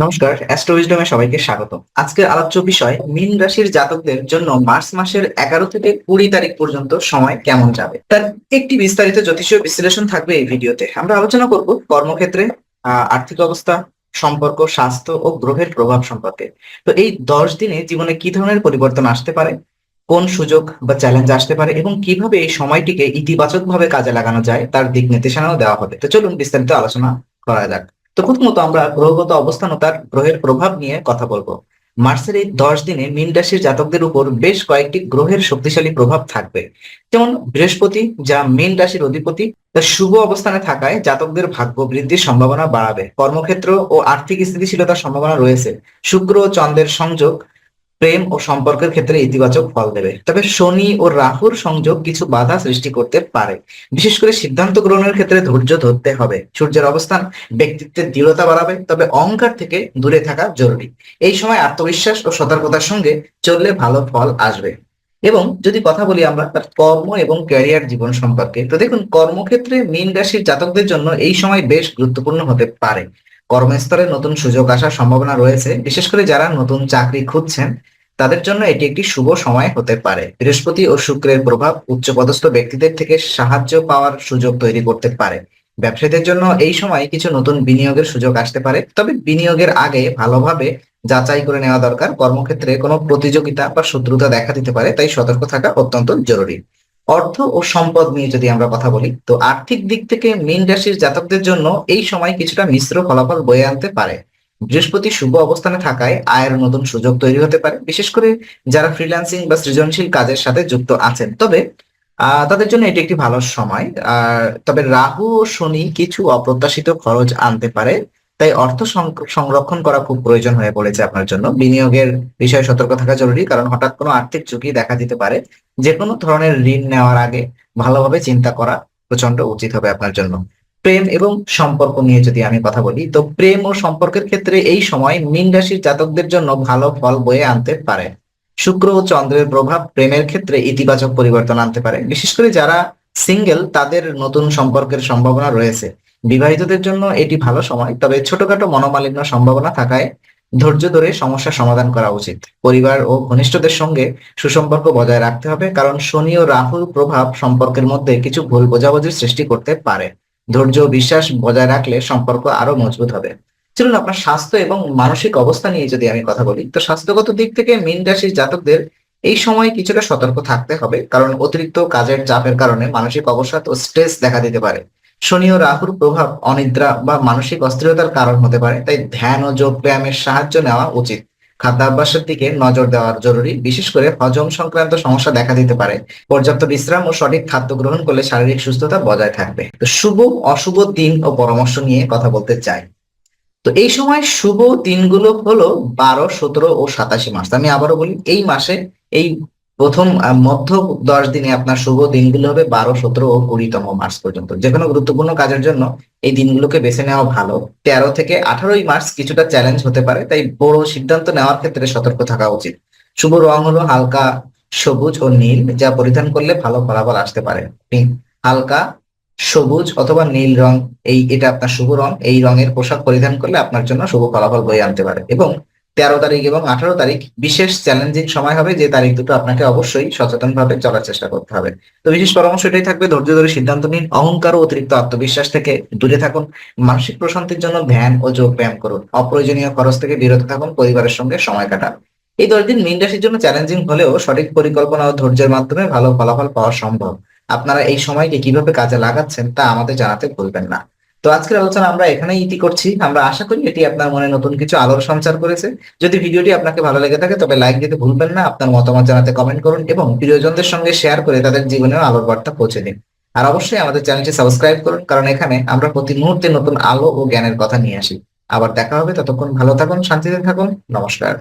নমস্কার, অ্যাস্ট্রো উইজডমে সবাইকে স্বাগত। আজকের আলোচ্য বিষয় মীন রাশির জাতকদের জন্য মার্চ মাসের 11 থেকে 20 তারিখ পর্যন্ত সময় কেমন যাবে, তার একটি বিস্তারিত জ্যোতিষীয় বিশ্লেষণ থাকবে এই ভিডিওতে। আমরা আলোচনা করব কর্মক্ষেত্রে, আর্থিক অবস্থা, সম্পর্ক, স্বাস্থ্য ও গ্রহের প্রভাব সম্পর্কে। তো এই 10 দিনে জীবনে কি ধরনের পরিবর্তন আসতে পারে, কোন সুযোগ বা চ্যালেঞ্জ আসতে পারে এবং কিভাবে এই সময়টিকে ইতিবাচকভাবে কাজে লাগানো যায় তার দিক নির্দেশনাও দেওয়া হবে। তো চলুন বিস্তারিত আলোচনা করা যাক। তো প্রথমত আমরা গ্রহগত অবস্থান ও তার গ্রহের প্রভাব নিয়ে কথা বলবো। মার্চের এই 10 দিনে মীন রাশির জাতকদের উপর বেশ কয়েকটি গ্রহের শক্তিশালী প্রভাব থাকবে। যেমন বৃহস্পতি, যা মীন রাশির অধিপতি, তার শুভ অবস্থানে থাকায় জাতকদের ভাগ্য বৃদ্ধির সম্ভাবনা বাড়াবে। কর্মক্ষেত্র ও আর্থিক স্থিতিশীলতার সম্ভাবনা রয়েছে। শুক্র ও চন্দ্রের সংযোগ প্রেম ও সম্পর্কের ক্ষেত্রে ইতিবাচক ফল দেবে। তবে শনি ও রাহুর সংযোগ কিছু বাধা সৃষ্টি করতে পারে। বিশেষ করে সিদ্ধান্ত গ্রহণের ক্ষেত্রে ধৈর্য ধরতে হবে। সূর্যের অবস্থান ব্যক্তিত্বের দৃঢ়তা বাড়াবে, তবে অহংকার থেকে দূরে থাকা জরুরি। এই সময় আত্মবিশ্বাস ও সতর্কতার সঙ্গে চললে ভালো ফল আসবে। এবং যদি কথা বলি আমরা তার কর্ম এবং ক্যারিয়ার জীবন সম্পর্কে, তো দেখুন, কর্মক্ষেত্রে মীন রাশির জাতকদের জন্য এই সময় বেশ গুরুত্বপূর্ণ হতে পারে। কর্মস্থলে নতুন সুযোগ আসার সম্ভাবনা রয়েছে। বিশেষ করে যারা নতুন চাকরি খুঁজছেন তাদের জন্য এটি একটি শুভ সময় হতে পারে। বৃহস্পতি ও শুক্রের প্রভাব উচ্চপদস্থ ব্যক্তিদের থেকে সাহায্য পাওয়ার সুযোগ তৈরি করতে পারে। ব্যবসায়ীদের জন্য এই সময় কিছু নতুন বিনিয়োগের সুযোগ আসতে পারে, তবে বিনিয়োগের আগে ভালোভাবে যাচাই করে নেওয়া দরকার। কর্মক্ষেত্রে কোনো প্রতিযোগিতা বা শত্রুতা দেখা দিতে পারে, তাই সতর্ক থাকা অত্যন্ত জরুরি। অর্থ ও সম্পদ নিয়ে যদি আমরা কথা বলি, তো আর্থিক দিক থেকে মীন রাশির জাতকদের জন্য এই সময় কিছুটা মিশ্র ফলাফল বয়ে আনতে পারে। বৃহস্পতি শুভ অবস্থানে থাকায় আয়ের নতুন সুযোগ তৈরি হতে পারে, বিশেষ করে যারা ফ্রিল্যান্সিং বা সৃজনশীল কাজের সাথে যুক্ত আছেন। তবে তাদের জন্য এটি একটি ভালো সময়। তবে রাহু ও শনি কিছু অপ্রত্যাশিত খরচ আনতে পারে, তাই অর্থ সংরক্ষণ করা খুব প্রয়োজন হয়ে পড়েছে আপনার জন্য। বিনিয়োগের বিষয়ে সতর্ক থাকা জরুরি, কারণ হঠাৎ কোনো আর্থিক ঝুঁকি দেখা দিতে পারে। যে কোনো ধরনের ঋণ নেওয়ার আগে ভালোভাবে চিন্তা করা প্রচন্ড উচিত হবে আপনার জন্য। প্রেম এবং সম্পর্ক নিয়ে যদি আমি কথা বলি, তো প্রেম ও সম্পর্কের ক্ষেত্রে এই সময় মীন রাশির জাতকদের জন্য ভালো ফল বয়ে আনতে পারে। শুক্র ও চন্দ্রের প্রভাব প্রেমের ক্ষেত্রে ইতিবাচক পরিবর্তন আনতে পারে। বিশেষ করে যারা সিঙ্গেল তাদের নতুন সম্পর্কের সম্ভাবনা রয়েছে। বিবাহিতদের জন্য এটি ভালো সময়, তবে ছোটখাটো মনোমালিন্য সম্ভাবনা থাকায় ধৈর্য ধরে সমস্যার সমাধান করা উচিত। পরিবার ও ঘনিষ্ঠদের সঙ্গে সুসম্পর্ক বজায় রাখতে হবে, কারণ শনি ও রাহুর প্রভাব সম্পর্কের মধ্যে কিছু ভুল বোঝাবুঝির সৃষ্টি করতে পারে। ধৈর্য ও বিশ্বাস বজায় রাখলে সম্পর্ক আরো মজবুত হবে। চলুন আপনার স্বাস্থ্য এবং মানসিক অবস্থা নিয়ে যদি আমি কথা বলি, তো স্বাস্থ্যগত দিক থেকে মীন রাশির জাতকদের এই সময় কিছুটা সতর্ক থাকতে হবে, কারণ অতিরিক্ত কাজের চাপের কারণে মানসিক অবসাদ ও স্ট্রেস দেখা দিতে পারে। শনি ও রাহুর প্রভাব অনিদ্রা বা মানসিক অস্থিরতার কারণ হতে পারে, তাই ধ্যান ও যোগ ব্যায়ামের সাহায্য নেওয়া উচিত। খাদ্যাভ্যাসের দিকে নজর দেওয়ার জরুরি, বিশেষ করে হজম সংক্রান্ত সমস্যা দেখা দিতে পারে। পর্যাপ্ত বিশ্রাম ও সঠিক খাদ্য গ্রহণ করলে শারীরিক সুস্থতা বজায় থাকবে। তো শুভ অশুভ দিন ও পরামর্শ নিয়ে কথা বলতে চাই। তো এই সময় শুভ দিনগুলো হলো 12, 17 ও 27 মার্চ। আমি আবারও বলি, এই মাসে এই প্রথম মধ্য 10 দিনে আপনার শুভ দিনগুলো হবে 12, 17 ও 20তম মার্চ পর্যন্ত। যে কোনো গুরুত্বপূর্ণ কাজের জন্য এই দিনগুলোকে বেছে নেওয়া ভালো। 13 থেকে 18ই মার্চ কিছুটা চ্যালেঞ্জ হতে পারে, তাই বড় সিদ্ধান্ত নেওয়ার ক্ষেত্রে সতর্ক থাকা উচিত। শুভ রং হলো হালকা সবুজ ও নীল, যা পরিধান করলে ভালো ফলাফল আসতে পারে। হালকা সবুজ অথবা নীল রং, এটা আপনার শুভ রং। এই রঙের পোশাক পরিধান করলে আপনার জন্য শুভ ফলাফল বয়ে আনতে পারে। এবং 13 তারিখ এবং 18 তারিখ বিশেষ চ্যালেঞ্জিং সময় হবে, যে তারিখ দুটো আপনাকে অবশ্যই সচেতন ভাবে চলার চেষ্টা করতে হবে। তো বিশেষ পরামর্শ এটাই থাকবে, ধৈর্য ধরে সিদ্ধান্ত নিন, অহংকার ও অতিরিক্ত আত্মবিশ্বাস থেকে দূরে থাকুন। মানসিক প্রশান্তির জন্য ধ্যান ও যোগ ব্যায়াম করুন। অপ্রয়োজনীয় খরচ থেকে বিরত থাকুন, পরিবারের সঙ্গে সময় কাটান। এই 10 দিন মীন রাশির জন্য চ্যালেঞ্জিং হলেও সঠিক পরিকল্পনা ও ধৈর্যের মাধ্যমে ভালো ফলাফল পাওয়া সম্ভব। আপনারা এই সময়কে কিভাবে কাজে লাগাচ্ছেন তা আমাদের জানাতে ভুলবেন না। তো আজকের আলোচনা আমরা এখানেই ইতি করছি। আমরা আশা করি এটি আপনার মনে নতুন কিছু আলোর সঞ্চার করেছে। যদি ভিডিওটি আপনাকে ভালো লেগে থাকে তবে লাইক দিতে ভুলবেন না। আপনার মতামত জানাতে কমেন্ট করুন এবং প্রিয়জনদের সঙ্গে শেয়ার করে তাদের জীবনেও আলোর বার্তা পৌঁছে দিন। আর অবশ্যই আমাদের চ্যানেলটি সাবস্ক্রাইব করুন, কারণ এখানে আমরা প্রতি মুহূর্তে নতুন আলো ও জ্ঞানের কথা নিয়ে আসি। আবার দেখা হবে, ততক্ষণ ভালো থাকুন, শান্তিতে থাকুন। নমস্কার।